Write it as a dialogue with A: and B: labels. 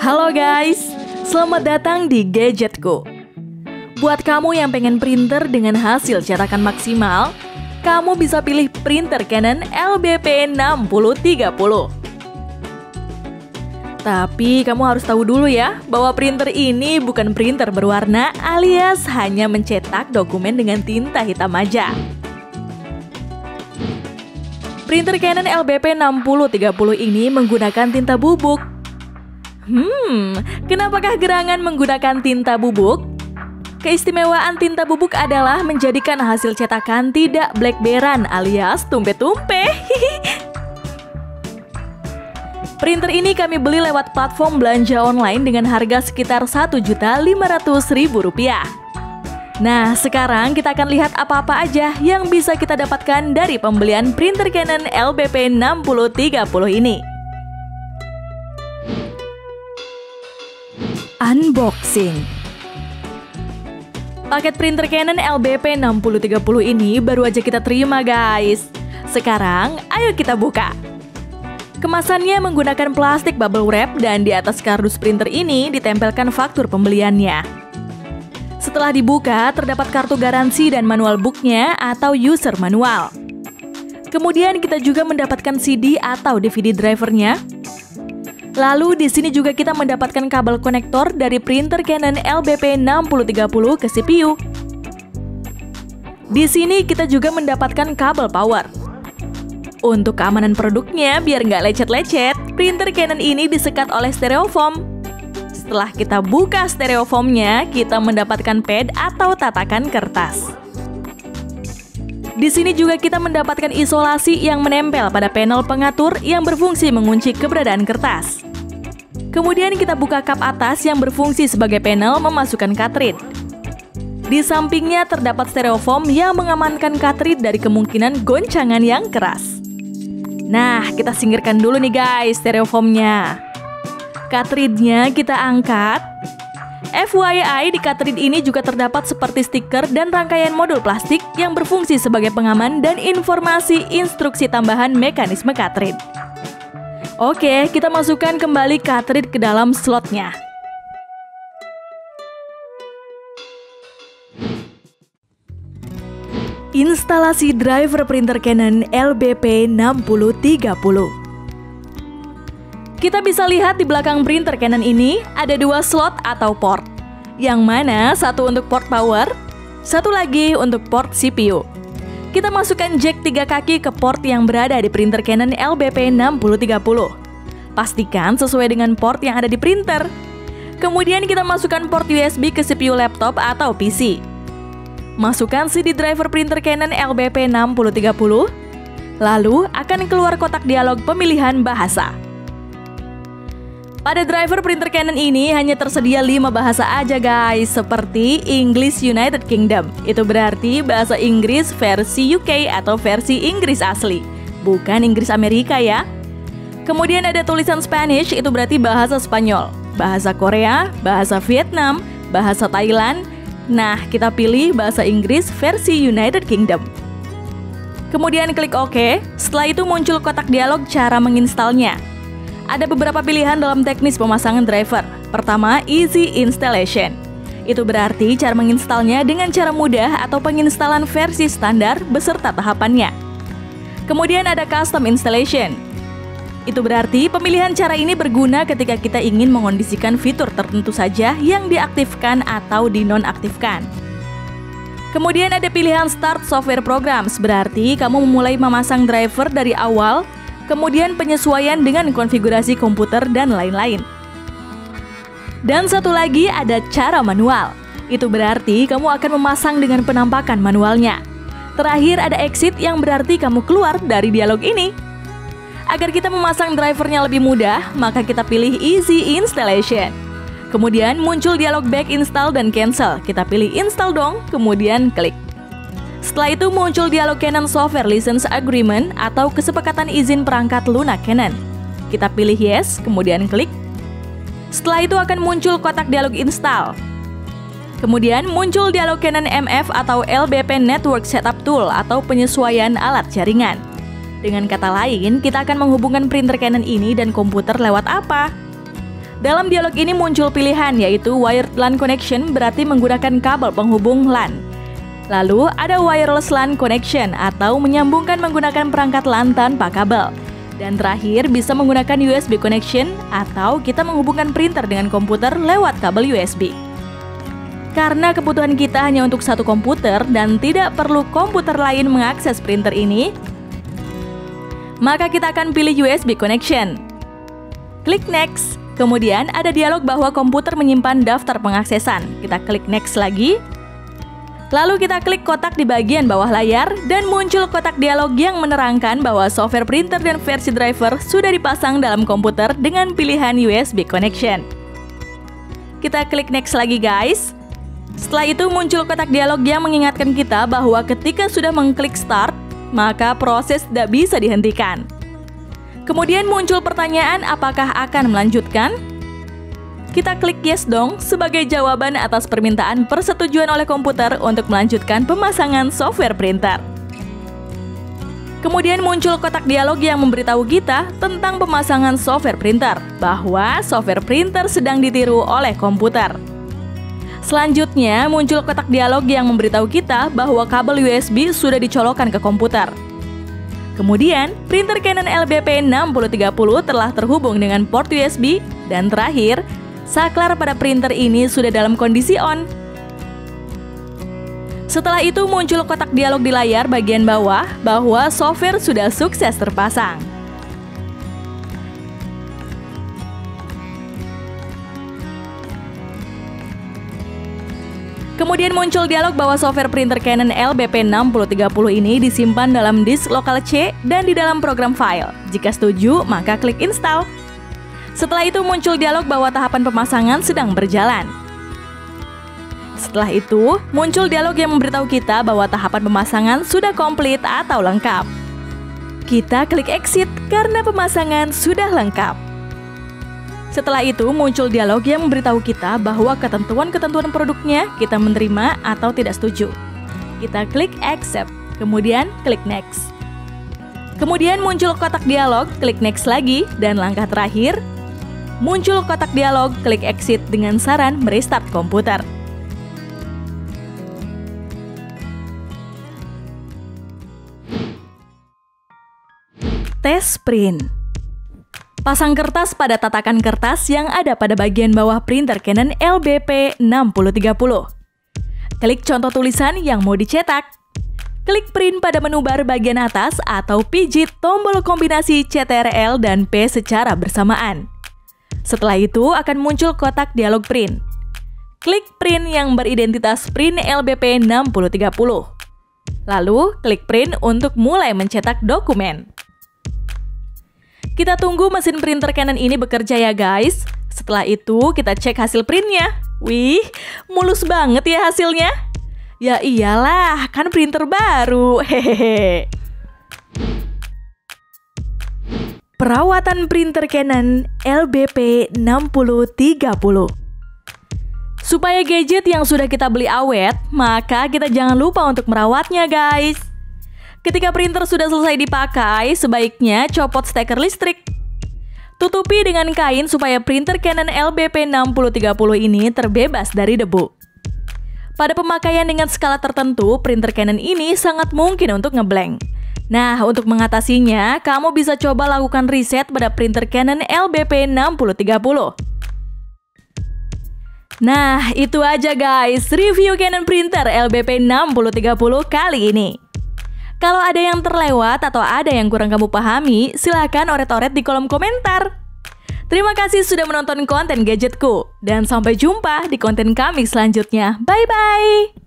A: Halo guys, selamat datang di Gadgetku. Buat kamu yang pengen printer dengan hasil cetakan maksimal, kamu bisa pilih printer Canon LBP 6030. Tapi kamu harus tahu dulu ya, bahwa printer ini bukan printer berwarna alias hanya mencetak dokumen dengan tinta hitam aja. Printer Canon LBP 6030 ini menggunakan tinta bubuk. Kenapakah gerangan menggunakan tinta bubuk? Keistimewaan tinta bubuk adalah menjadikan hasil cetakan tidak black-beran alias tumpe-tumpe. Printer ini kami beli lewat platform belanja online dengan harga sekitar Rp1.500.000. Nah, sekarang kita akan lihat apa-apa aja yang bisa kita dapatkan dari pembelian printer Canon LBP 6030 ini. Unboxing. Paket printer Canon LBP 6030 ini baru aja kita terima guys. Sekarang, ayo kita buka. Kemasannya menggunakan plastik bubble wrap dan di atas kardus printer ini ditempelkan faktur pembeliannya. Setelah dibuka, terdapat kartu garansi dan manual booknya atau user manual. Kemudian kita juga mendapatkan CD atau DVD drivernya. Lalu di sini juga kita mendapatkan kabel konektor dari printer Canon LBP 6030 ke CPU. Di sini kita juga mendapatkan kabel power. Untuk keamanan produknya, biar nggak lecet-lecet, printer Canon ini disekat oleh styrofoam. Setelah kita buka styrofoamnya, kita mendapatkan pad atau tatakan kertas. Di sini juga kita mendapatkan isolasi yang menempel pada panel pengatur yang berfungsi mengunci keberadaan kertas. Kemudian kita buka kap atas yang berfungsi sebagai panel memasukkan cartridge. Di sampingnya terdapat styrofoam yang mengamankan cartridge dari kemungkinan goncangan yang keras. Nah, kita singkirkan dulu nih guys styrofoamnya. Cartridge-nya kita angkat. FYI, di cartridge ini juga terdapat seperti stiker dan rangkaian modul plastik yang berfungsi sebagai pengaman dan informasi instruksi tambahan mekanisme cartridge. Oke, kita masukkan kembali cartridge ke dalam slotnya. Instalasi driver printer Canon LBP 6030. Kita bisa lihat di belakang printer Canon ini ada dua slot atau port, yang mana satu untuk port power, satu lagi untuk port CPU. Kita masukkan jack 3 kaki ke port yang berada di printer Canon LBP 6030. Pastikan sesuai dengan port yang ada di printer. Kemudian kita masukkan port USB ke CPU laptop atau PC. Masukkan CD driver printer Canon LBP 6030, lalu akan keluar kotak dialog pemilihan bahasa. Pada driver printer Canon ini hanya tersedia 5 bahasa aja guys, seperti English United Kingdom. Itu berarti bahasa Inggris versi UK atau versi Inggris asli, bukan Inggris Amerika ya. Kemudian ada tulisan Spanish, itu berarti bahasa Spanyol, bahasa Korea, bahasa Vietnam, bahasa Thailand. Nah, kita pilih bahasa Inggris versi United Kingdom. Kemudian klik OK, setelah itu muncul kotak dialog cara menginstalnya. Ada beberapa pilihan dalam teknis pemasangan driver. Pertama, easy installation. Itu berarti cara menginstalnya dengan cara mudah atau penginstalan versi standar beserta tahapannya. Kemudian ada custom installation. Itu berarti pemilihan cara ini berguna ketika kita ingin mengondisikan fitur tertentu saja yang diaktifkan atau dinonaktifkan. Kemudian ada pilihan start software programs, berarti kamu memulai memasang driver dari awal, kemudian penyesuaian dengan konfigurasi komputer dan lain-lain. Dan satu lagi ada cara manual. Itu berarti kamu akan memasang dengan penampakan manualnya. Terakhir ada exit yang berarti kamu keluar dari dialog ini. Agar kita memasang drivernya lebih mudah, maka kita pilih easy installation. Kemudian muncul dialog back install dan cancel. Kita pilih install dong, kemudian klik. Setelah itu muncul dialog Canon Software License Agreement atau kesepakatan izin perangkat lunak Canon. Kita pilih yes, kemudian klik. Setelah itu akan muncul kotak dialog install. Kemudian muncul dialog Canon MF atau LBP Network Setup Tool atau penyesuaian alat jaringan. Dengan kata lain, kita akan menghubungkan printer Canon ini dan komputer lewat apa? Dalam dialog ini muncul pilihan yaitu wired LAN connection berarti menggunakan kabel penghubung LAN. Lalu ada wireless LAN connection atau menyambungkan menggunakan perangkat LAN tanpa kabel. Dan terakhir bisa menggunakan USB connection atau kita menghubungkan printer dengan komputer lewat kabel USB. Karena kebutuhan kita hanya untuk satu komputer dan tidak perlu komputer lain mengakses printer ini, maka kita akan pilih USB connection. Klik next. Kemudian ada dialog bahwa komputer menyimpan daftar pengaksesan. Kita klik next lagi. Lalu kita klik kotak di bagian bawah layar dan muncul kotak dialog yang menerangkan bahwa software printer dan versi driver sudah dipasang dalam komputer dengan pilihan USB connection. Kita klik next lagi guys. Setelah itu muncul kotak dialog yang mengingatkan kita bahwa ketika sudah mengklik start, maka proses tidak bisa dihentikan. Kemudian muncul pertanyaan apakah akan melanjutkan? Kita klik yes dong sebagai jawaban atas permintaan persetujuan oleh komputer untuk melanjutkan pemasangan software printer. Kemudian muncul kotak dialog yang memberitahu kita tentang pemasangan software printer, bahwa software printer sedang ditiru oleh komputer. Selanjutnya muncul kotak dialog yang memberitahu kita bahwa kabel USB sudah dicolokkan ke komputer. Kemudian, printer Canon LBP 6030 telah terhubung dengan port USB dan terakhir, saklar pada printer ini sudah dalam kondisi on. Setelah itu muncul kotak dialog di layar bagian bawah bahwa software sudah sukses terpasang. Kemudian muncul dialog bahwa software printer Canon LBP 6030 ini disimpan dalam disk lokal C dan di dalam program file. Jika setuju, maka klik install. Setelah itu muncul dialog bahwa tahapan pemasangan sedang berjalan. Setelah itu, muncul dialog yang memberitahu kita bahwa tahapan pemasangan sudah komplit atau lengkap. Kita klik exit karena pemasangan sudah lengkap. Setelah itu muncul dialog yang memberitahu kita bahwa ketentuan-ketentuan produknya kita menerima atau tidak setuju. Kita klik accept, kemudian klik next. Kemudian muncul kotak dialog, klik next lagi, dan langkah terakhir, muncul kotak dialog, klik exit dengan saran merestart komputer. Tes print. Pasang kertas pada tatakan kertas yang ada pada bagian bawah printer Canon LBP 6030. Klik contoh tulisan yang mau dicetak. Klik print pada menu bar bagian atas atau pijit tombol kombinasi CTRL dan P secara bersamaan. Setelah itu akan muncul kotak dialog print. Klik print yang beridentitas print LBP 6030. Lalu klik print untuk mulai mencetak dokumen. Kita tunggu mesin printer Canon ini bekerja ya guys. Setelah itu kita cek hasil printnya. Wih, mulus banget ya hasilnya. Ya iyalah, kan printer baru. Hehehe. Perawatan printer Canon LBP 6030. Supaya gadget yang sudah kita beli awet, maka kita jangan lupa untuk merawatnya guys. Ketika printer sudah selesai dipakai, sebaiknya copot steker listrik. Tutupi dengan kain supaya printer Canon LBP 6030 ini terbebas dari debu. Pada pemakaian dengan skala tertentu, printer Canon ini sangat mungkin untuk ngeblank. Nah, untuk mengatasinya, kamu bisa coba lakukan reset pada printer Canon LBP 6030. Nah, itu aja guys, review Canon printer LBP 6030 kali ini. Kalau ada yang terlewat atau ada yang kurang kamu pahami, silakan oret-oret di kolom komentar. Terima kasih sudah menonton konten gadgetku, dan sampai jumpa di konten kami selanjutnya. Bye-bye!